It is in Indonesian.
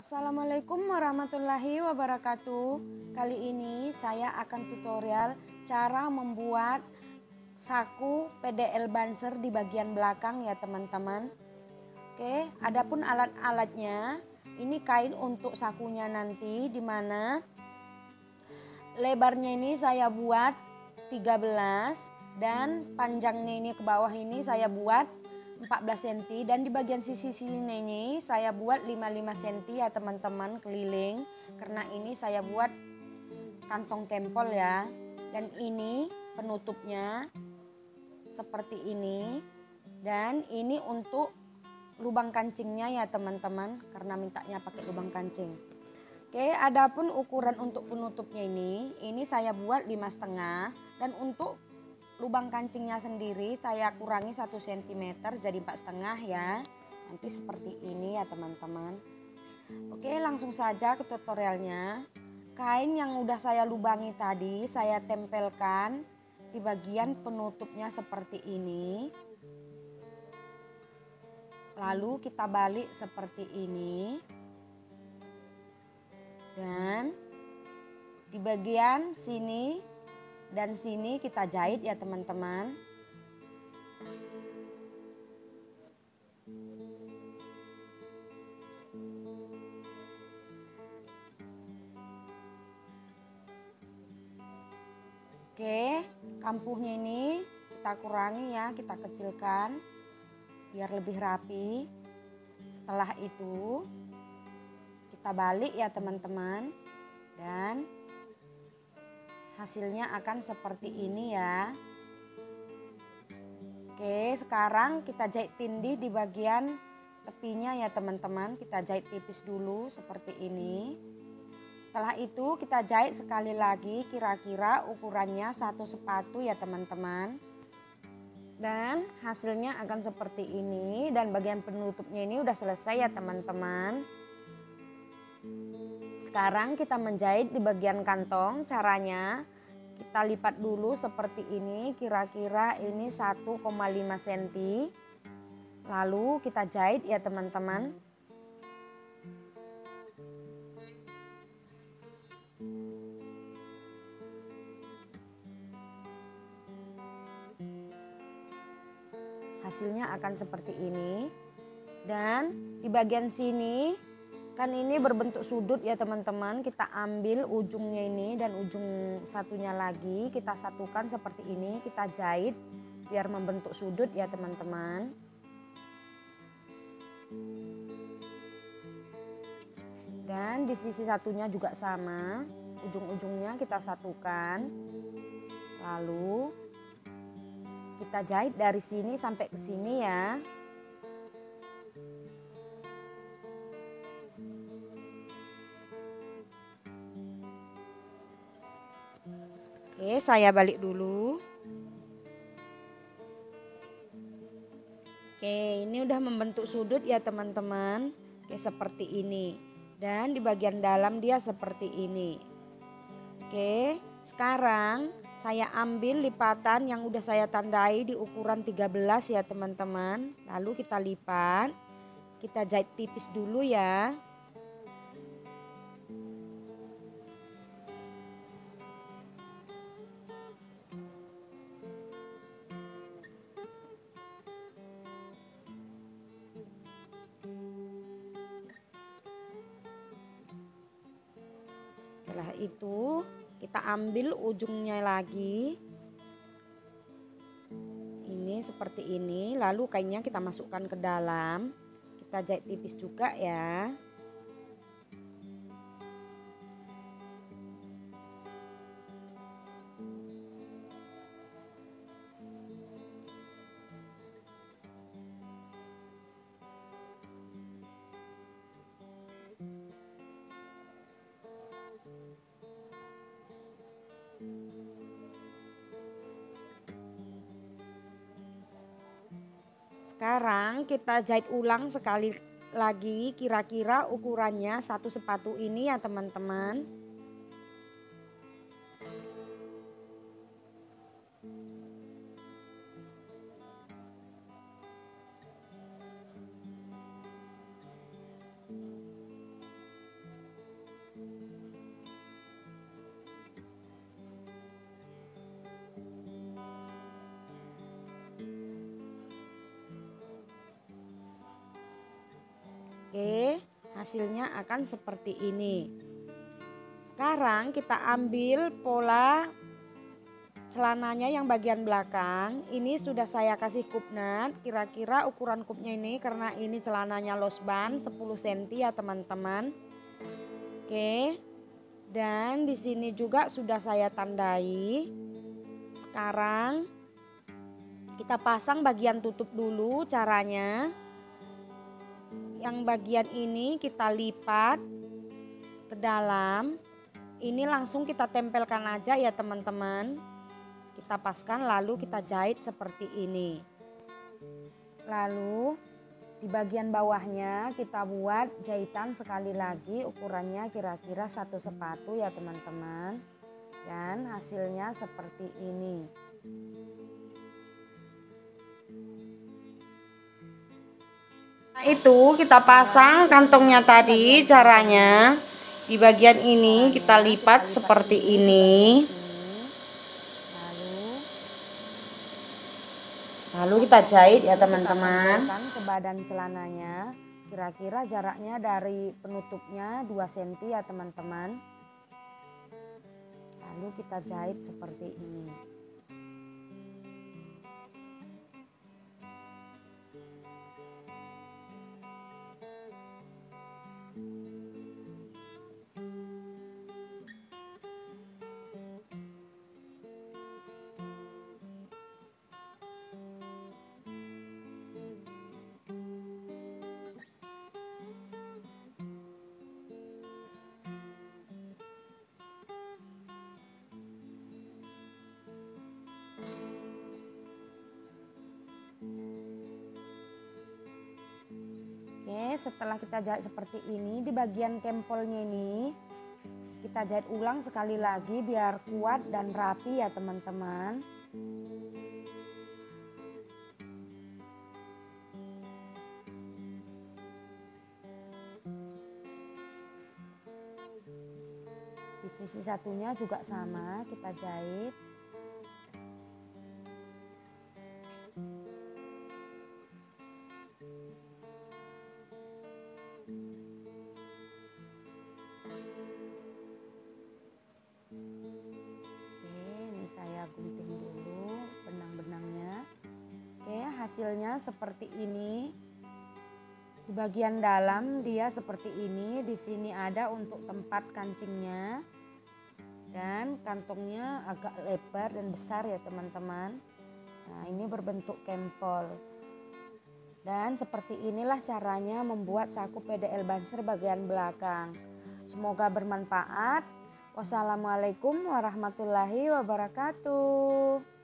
Assalamualaikum warahmatullahi wabarakatuh. Kali ini saya akan tutorial cara membuat saku PDL Banser di bagian belakang ya teman-teman. Oke, adapun alat-alatnya, ini kain untuk sakunya nanti, dimana lebarnya ini saya buat 13 dan panjangnya ini ke bawah ini saya buat 14 cm, dan di bagian sisi sini ini saya buat 55 cm ya teman-teman, keliling, karena ini saya buat kantong kempol ya. Dan ini penutupnya seperti ini, dan ini untuk lubang kancingnya ya teman-teman, karena mintanya pakai lubang kancing. Oke, adapun ukuran untuk penutupnya ini saya buat 5,5, dan untuk lubang kancingnya sendiri saya kurangi 1 cm jadi 4,5 ya. Nanti seperti ini ya teman-teman. Oke, langsung saja ke tutorialnya. Kain yang udah saya lubangi tadi saya tempelkan di bagian penutupnya seperti ini. Lalu kita balik seperti ini. Dan di bagian sini dan sini kita jahit ya teman-teman. Oke, kampuhnya ini kita kurangi ya, kita kecilkan biar lebih rapi. Setelah itu kita balik ya teman-teman, dan hasilnya akan seperti ini ya. Oke, sekarang kita jahit tindih di bagian tepinya ya teman-teman. Kita jahit tipis dulu seperti ini. Setelah itu kita jahit sekali lagi, kira-kira ukurannya 1 sepatu ya teman-teman. Dan hasilnya akan seperti ini, dan bagian penutupnya ini udah selesai ya teman-teman. Sekarang kita menjahit di bagian kantong. Caranya kita lipat dulu seperti ini, kira-kira ini 1,5 cm. Lalu kita jahit ya teman-teman. Hasilnya akan seperti ini. Dan di bagian sini kan ini berbentuk sudut ya teman-teman, kita ambil ujungnya ini dan ujung satunya lagi kita satukan seperti ini, kita jahit biar membentuk sudut ya teman-teman. Dan di sisi satunya juga sama, ujung-ujungnya kita satukan. Lalu kita jahit dari sini sampai ke sini ya. Oke, saya balik dulu. Oke, ini udah membentuk sudut ya teman-teman. Oke, seperti ini. Dan di bagian dalam dia seperti ini. Oke, sekarang saya ambil lipatan yang udah saya tandai di ukuran 13 ya teman-teman. Lalu kita lipat, kita jahit tipis dulu ya. Setelah itu kita ambil ujungnya lagi. Ini seperti ini, lalu kainnya kita masukkan ke dalam. Kita jahit tipis juga ya. Sekarang kita jahit ulang sekali lagi, kira-kira ukurannya 1 sepatu ini ya teman-teman. Oke, hasilnya akan seperti ini. Sekarang kita ambil pola celananya yang bagian belakang. Ini sudah saya kasih kupnat. Kira-kira ukuran kupnya ini, karena ini celananya losban 10 cm ya teman-teman. Oke. Dan di sini juga sudah saya tandai. Sekarang kita pasang bagian tutup dulu caranya. Yang bagian ini kita lipat ke dalam. Ini langsung kita tempelkan aja ya teman-teman. Kita paskan lalu kita jahit seperti ini. Lalu di bagian bawahnya kita buat jahitan sekali lagi, ukurannya kira-kira 1 sepatu ya teman-teman. Dan hasilnya seperti ini. Nah, itu kita pasang kantongnya tadi caranya. Di bagian ini kita lipat seperti ini. Lalu kita jahit ya teman-teman. Ke badan celananya, kira-kira jaraknya dari penutupnya 2 cm ya teman-teman. Lalu kita jahit seperti ini. Oke, setelah kita jahit seperti ini, di bagian kempolnya ini kita jahit ulang sekali lagi biar kuat dan rapi ya teman-teman. Di sisi satunya juga sama, kita jahit. Gunting dulu benang-benangnya. Oke, hasilnya seperti ini. Di bagian dalam dia seperti ini. Di sini ada untuk tempat kancingnya. Dan kantongnya agak lebar dan besar ya teman-teman. Nah, ini berbentuk kempol. Dan seperti inilah caranya membuat saku PDL Banser bagian belakang. Semoga bermanfaat. Wassalamualaikum warahmatullahi wabarakatuh.